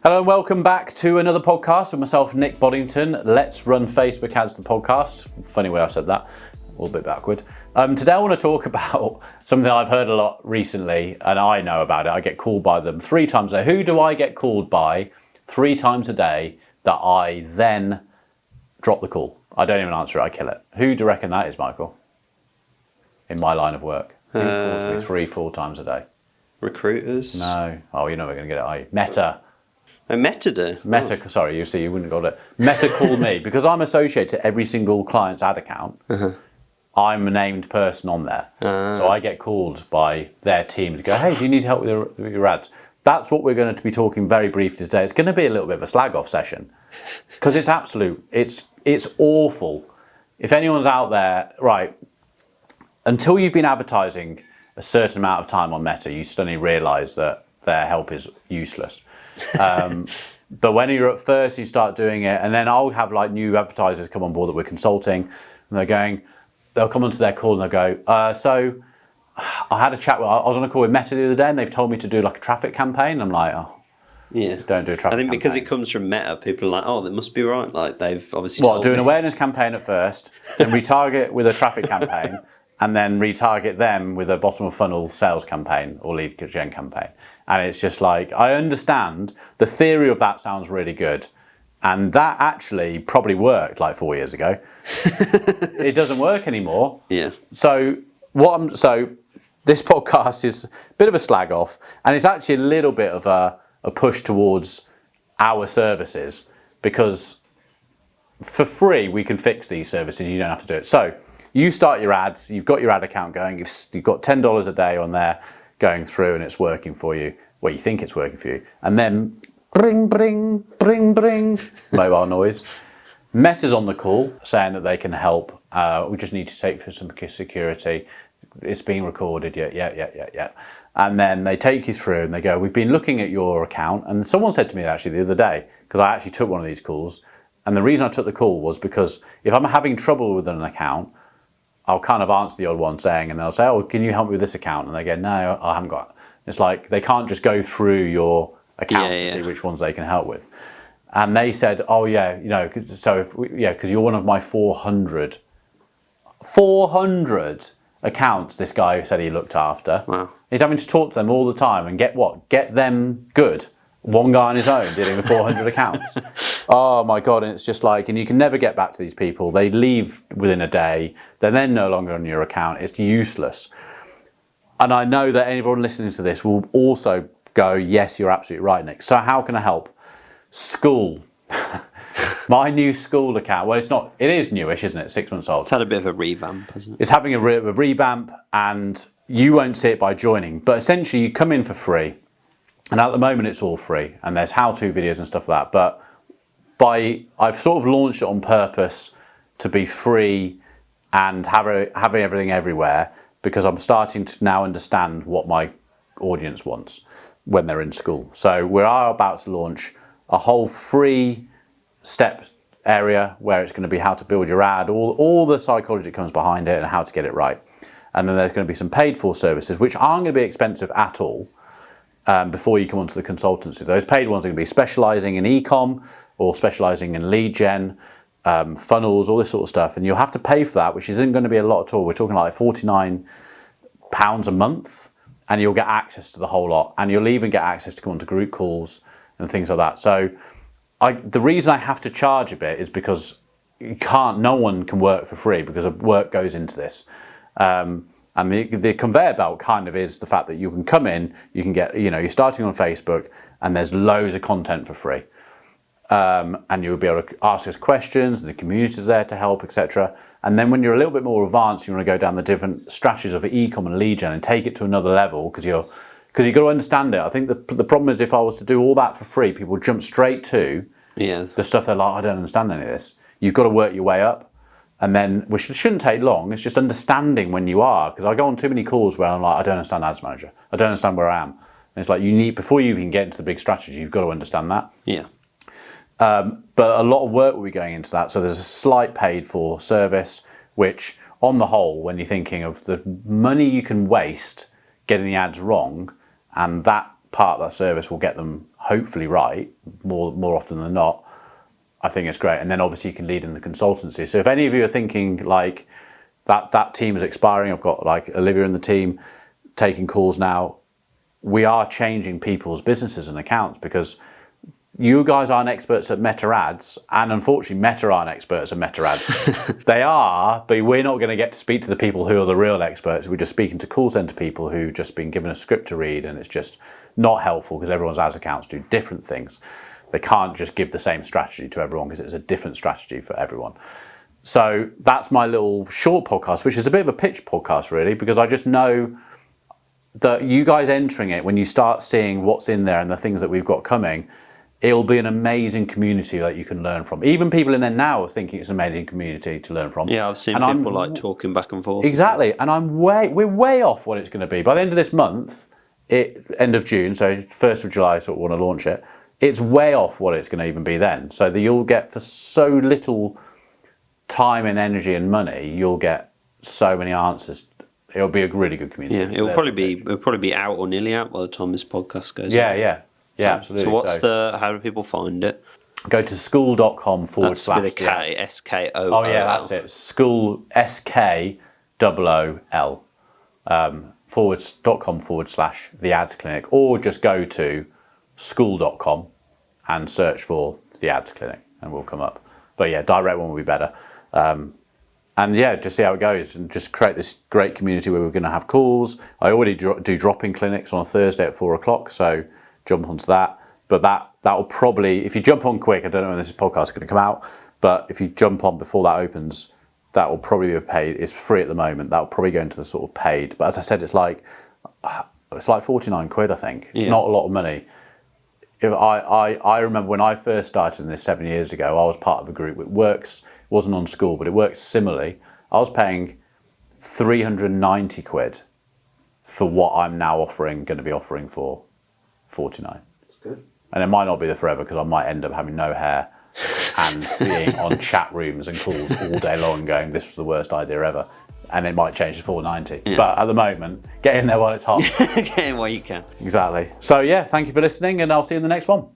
Hello and welcome back to another podcast with myself, Nick Boddington. Let's Run Facebook Ads, the podcast. Funny way I said that, a little bit backward. Today I want to talk about something I've heard a lot recently, and I know about it. I get called by them 3 times a day. Who do I get called by 3 times a day that I then drop the call? I don't even answer it, I kill it. Who do you reckon that is, Michael? In my line of work. Who calls me 3-4 times a day? Recruiters? No. Oh, you know we're going to get it, are you? Meta. Meta do? Meta, sorry, you see, you wouldn't have got it. Meta called me because I'm associated to every single client's ad account. I'm a named person on there. So I get called by their team to go, hey, do you need help with your ads? That's what we're going to be talking very briefly today. It's going to be a little bit of a slag off session because it's absolute, it's awful. If anyone's out there, right, until you've been advertising a certain amount of time on Meta, you suddenly realise that their help is useless. But when you're at first, you start doing it, and then I'll have like new advertisers come on board that we're consulting, and they'll come onto their call and they'll go, so I had a chat I was on a call with Meta the other day, and they've told me to do like a traffic campaign. I'm like, oh, yeah, don't do a traffic campaign. I think because it comes from Meta, people are like, oh, that must be right. Like they've obviously do an awareness campaign at first, then retarget with a traffic campaign, and then retarget them with a bottom of funnel sales campaign or lead gen campaign. And it's just like, I understand the theory of that sounds really good. And that actually probably worked like 4 years ago. It doesn't work anymore. Yeah. So this podcast is a bit of a slag off, and it's actually a little bit of a push towards our services, because for free we can fix these services. You don't have to do it. So you start your ads, you've got your ad account going, you've got $10 a day on there going through, and it's working for you. Well, you think it's working for you. And then bring, bring, bring, bring, mobile noise. Meta's on the call saying that they can help. We just need to take for some security. It's being recorded. Yeah. And then they take you through and they go, we've been looking at your account. And someone said to me actually the other day, because I actually took one of these calls. And the reason I took the call was because if I'm having trouble with an account, I'll kind of answer the odd one saying, and they'll say, oh, can you help me with this account? And they go, no, I haven't got it. It's like, they can't just go through your accounts to see which ones they can help with. And they said, oh yeah, so because you're one of my 400 accounts, this guy said he looked after. Wow. He's having to talk to them all the time and get them good. One guy on his own dealing with 400 accounts. Oh my God, and it's just like, and you can never get back to these people. They leave within a day. They're then no longer on your account. It's useless. And I know that anyone listening to this will also go, yes, you're absolutely right, Nick. So how can I help? Skool. My new Skool account. Well, it is newish, isn't it? 6 months old. It's had a bit of a revamp, hasn't it? It's having a revamp, and you won't see it by joining. But essentially, you come in for free. And at the moment, it's all free. And there's how-to videos and stuff like that. But I've sort of launched it on purpose to be free and having everything everywhere, because I'm starting to now understand what my audience wants when they're in school. So we are about to launch a whole free step area where it's going to be how to build your ad, all the psychology that comes behind it and how to get it right. And then there's going to be some paid for services, which aren't going to be expensive at all. Before you come onto the consultancy. Those paid ones are going to be specialising in e-com or specialising in lead gen, funnels, all this sort of stuff. And you'll have to pay for that, which isn't going to be a lot at all. We're talking like £49 a month, and you'll get access to the whole lot. And you'll even get access to come onto group calls and things like that. So the reason I have to charge a bit is because no one can work for free, because work goes into this. And the conveyor belt kind of is the fact that you can come in, you can get, you're starting on Facebook, and there's loads of content for free. And you'll be able to ask us questions, and the community's there to help, etc. And then when you're a little bit more advanced, you want to go down the different strategies of e-com and lead gen and take it to another level, because you've got to understand it. I think the problem is, if I was to do all that for free, people jump straight to the stuff they're like, I don't understand any of this. You've got to work your way up. And then, which shouldn't take long, it's just understanding when you are, because I go on too many calls where I'm like, I don't understand Ads Manager. I don't understand where I am. And it's like, before you even get into the big strategy, you've got to understand that. Yeah. But a lot of work will be going into that. So there's a slight paid for service, which on the whole, when you're thinking of the money you can waste getting the ads wrong, and that part of that service will get them hopefully right more often than not, I think it's great. And then obviously you can lead in the consultancy. So if any of you are thinking like that team is expiring, I've got like Olivia and the team taking calls now. We are changing people's businesses and accounts because you guys aren't experts at meta ads, and unfortunately Meta aren't experts at meta ads. They are, but we're not going to get to speak to the people who are the real experts. We're just speaking to call center people who've just been given a script to read, and it's just not helpful because everyone's ads accounts do different things. They can't just give the same strategy to everyone because it's a different strategy for everyone. So that's my little short podcast, which is a bit of a pitch podcast really, because I just know that you guys entering it, when you start seeing what's in there and the things that we've got coming, it'll be an amazing community that you can learn from. Even people in there now are thinking it's an amazing community to learn from. Yeah, I've seen people like talking back and forth. Exactly, and we're way off what it's going to be. By the end of this month, end of June, so 1st of July, sort of want to launch it, it's way off what it's going to even be then. So that you'll get, for so little time and energy and money, you'll get so many answers. It'll be a really good community. Yeah, it'll probably be out or nearly out by the time this podcast goes out. Yeah, absolutely. So how do people find it? Go to skool.com / That's with a K, S-K-O-O-L. Oh yeah, that's it. Skool, S-K-O-O-L, .com / the ads clinic, or just go to skool.com and search for the ads clinic and we'll come up. But yeah, direct one will be better. And yeah, just see how it goes and just create this great community where we're going to have calls. I already do drop-in clinics on a Thursday at 4 o'clock, so jump onto that. But that will probably, if you jump on quick, I don't know when this podcast is going to come out, but if you jump on before that opens, that will probably be paid. It's free at the moment. That will probably go into the sort of paid. But as I said, it's like 49 quid, I think. It's not a lot of money. I remember when I first started in this 7 years ago, I was part of a group. It wasn't on Skool, but it works similarly. I was paying 390 quid for what I'm now going to be offering for 49. That's good. And it might not be the forever because I might end up having no hair and being on chat rooms and calls all day long going, this was the worst idea ever. And it might change to 490. Yeah. But at the moment, get in there while it's hot. Get in while you can. Exactly. So yeah, thank you for listening and I'll see you in the next one.